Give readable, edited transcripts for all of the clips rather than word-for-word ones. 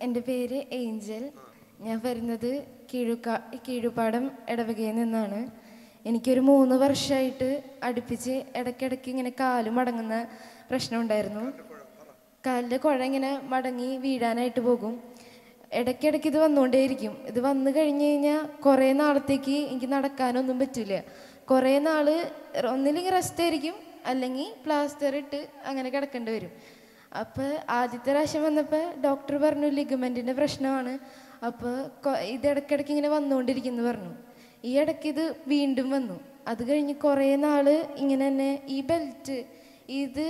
എൻ്റെ പേര് ഏഞ്ചൽ. ഞാൻ വരുന്നത് കീഴുപാടം ഇടവകയിൽ നിന്നാണ്. എനിക്കൊരു 3 വർഷമായിട്ട് അടുപ്പിച്ച് ഇടയ്ക്കിടയ്ക്ക് ഇങ്ങനെ കാല് മടങ്ങുന്ന പ്രശ്നം ഉണ്ടായിരുന്നു. കാലിൻ്റെ കുഴ ഇങ്ങനെ മടങ്ങി വീഴാനായിട്ട് പോകും. ഇടയ്ക്കിടയ്ക്ക് ഇത് വന്നുകൊണ്ടേയിരിക്കും. ഇത് വന്നു കഴിഞ്ഞ് കഴിഞ്ഞാൽ കുറേ നാളത്തേക്ക് എനിക്ക് നടക്കാനൊന്നും പറ്റില്ല. കുറേ നാൾ ഒന്നില്ലെങ്കിൽ റെസ്റ്റ് ആയിരിക്കും, അല്ലെങ്കിൽ പ്ലാസ്റ്റർ ഇട്ട് അങ്ങനെ കിടക്കേണ്ടി വരും. അപ്പോൾ ആദ്യത്തെ പ്രാവശ്യം വന്നപ്പോൾ ഡോക്ടർ പറഞ്ഞു ലിഗമെൻറ്റിൻ്റെ പ്രശ്നമാണ്. അപ്പോൾ ഇത് ഇടയ്ക്കിടയ്ക്ക് ഇങ്ങനെ വന്നുകൊണ്ടിരിക്കുന്നു പറഞ്ഞു. ഈ ഇടയ്ക്ക് ഇത് വീണ്ടും വന്നു. അത് കഴിഞ്ഞ് കുറേ നാൾ ഇങ്ങനെ തന്നെ ഈ ബെൽറ്റ് ഇത്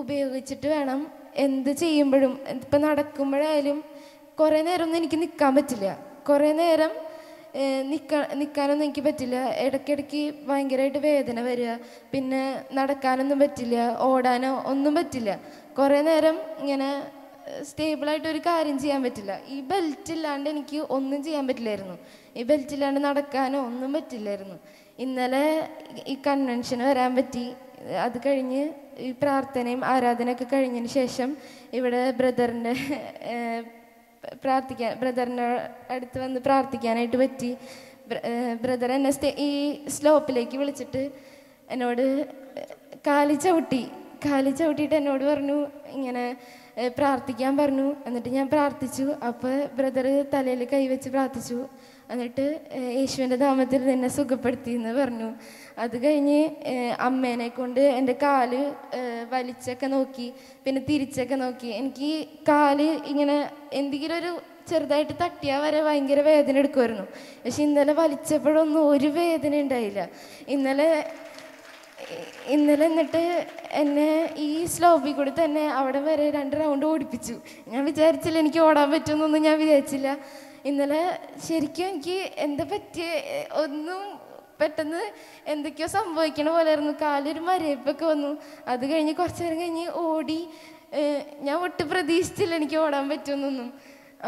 ഉപയോഗിച്ചിട്ട് വേണം എന്ത് ചെയ്യുമ്പോഴും, ഇപ്പം നടക്കുമ്പോഴായാലും കുറേ നേരമൊന്നും എനിക്ക് നിൽക്കാൻ പറ്റില്ല. കുറേ നേരം നിൽക്കാനൊന്നും എനിക്ക് പറ്റില്ല. ഇടയ്ക്കിടയ്ക്ക് ഭയങ്കരമായിട്ട് വേദന വരിക, പിന്നെ നടക്കാനൊന്നും പറ്റില്ല, ഓടാനോ ഒന്നും പറ്റില്ല. കുറേ നേരം ഇങ്ങനെ സ്റ്റേബിളായിട്ടൊരു കാര്യം ചെയ്യാൻ പറ്റില്ല. ഈ ബെൽറ്റ് ഇല്ലാണ്ട് എനിക്ക് ഒന്നും ചെയ്യാൻ പറ്റില്ലായിരുന്നു. ഈ ബെൽറ്റ് ഇല്ലാണ്ട് നടക്കാനോ ഒന്നും പറ്റില്ലായിരുന്നു. ഇന്നലെ ഈ കൺവെൻഷന് വരാൻ പറ്റി. അത് കഴിഞ്ഞ് ഈ പ്രാർത്ഥനയും ആരാധനയൊക്കെ കഴിഞ്ഞതിന് ശേഷം ഇവിടെ ബ്രദറിൻ്റെ അടുത്ത് വന്ന് പ്രാർത്ഥിക്കാനായിട്ട് പറ്റി. ബ്രദർ എന്നെ ഈ സ്ലോപ്പിലേക്ക് വിളിച്ചിട്ട് എന്നോട് കാലി ചവിട്ടിയിട്ട് എന്നോട് പറഞ്ഞു ഇങ്ങനെ പ്രാർത്ഥിക്കാൻ പറഞ്ഞു. എന്നിട്ട് ഞാൻ പ്രാർത്ഥിച്ചു. അപ്പോൾ ബ്രദർ തലയിൽ കൈവച്ച് പ്രാർത്ഥിച്ചു. എന്നിട്ട് യേശുവിൻ്റെ നാമത്തിൽ എന്നെ സുഖപ്പെടുത്തി എന്ന് പറഞ്ഞു. അത് കഴിഞ്ഞ് അമ്മേനെ കൊണ്ട് എൻ്റെ കാല് വലിച്ചൊക്കെ നോക്കി, പിന്നെ തിരിച്ചൊക്കെ നോക്കി. എനിക്ക് കാല് ഇങ്ങനെ എന്തെങ്കിലും ഒരു ചെറുതായിട്ട് തട്ടിയാൽ വരെ ഭയങ്കര വേദന എടുക്കുമായിരുന്നു. പക്ഷെ ഇന്നലെ വലിച്ചപ്പോഴൊന്നും ഒരു വേദന ഉണ്ടായില്ല. ഇന്നലെ എന്നിട്ട് എന്നെ ഈ സ്ലോപ്പിൽ കൂടി തന്നെ അവിടെ വരെ 2 റൗണ്ട് ഓടിപ്പിച്ചു. ഞാൻ വിചാരിച്ചില്ല എനിക്ക് ഓടാൻ പറ്റുമെന്നൊന്നും ഞാൻ വിചാരിച്ചില്ല. ഇന്നലെ ശരിക്കും എനിക്ക് എന്താ പറ്റിയ ഒന്നും പെട്ടെന്ന് എന്തൊക്കെയോ സംഭവിക്കണ പോലെയായിരുന്നു. കാലൊരു മരയിപ്പൊക്കെ വന്നു. അത് കഴിഞ്ഞ് കുറച്ച് നേരം കഴിഞ്ഞ് ഓടി. ഞാൻ ഒട്ടും പ്രതീക്ഷിച്ചില്ല എനിക്ക് ഓടാൻ പറ്റുമെന്നൊന്നും.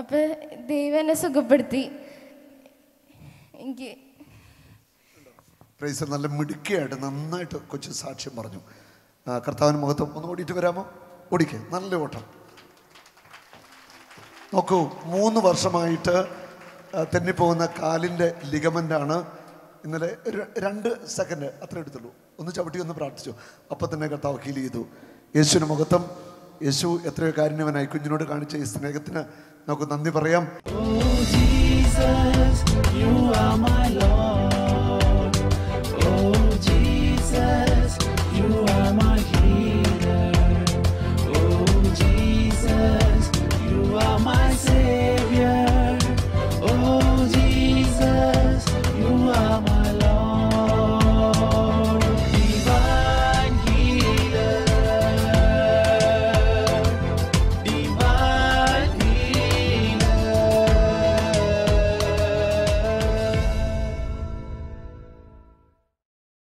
അപ്പം ദൈവം എന്നെ സുഖപ്പെടുത്തി. എനിക്ക് നല്ല മിടുക്കിയായിട്ട് നന്നായിട്ട് കൊച്ചു സാക്ഷ്യം പറഞ്ഞു. കർത്താവിന് മഹത്വം. ഒന്ന് ഓടിയിട്ട് വരാമോ? ഓടിക്കേ, നല്ല ഓട്ടം. നോക്കൂ, 3 വർഷമായിട്ട് തെന്നിപ്പോകുന്ന കാലിൻ്റെ ലിഗമെൻ്റാണ്. ഇന്നലെ 2 സെക്കൻഡ് അത്ര എടുത്തുള്ളൂ. ഒന്ന് ചവിട്ടി ഒന്ന് പ്രാർത്ഥിച്ചു, അപ്പം തന്നെ കർത്താവ് ഹീൽ ചെയ്തു. യേശുവിന് മഹത്വം. യേശു എത്രയോ കാരുണ്യവനായി കുഞ്ഞിനോട് കാണിച്ച ഈ സ്നേഹത്തിന് നമുക്ക് നന്ദി പറയാം.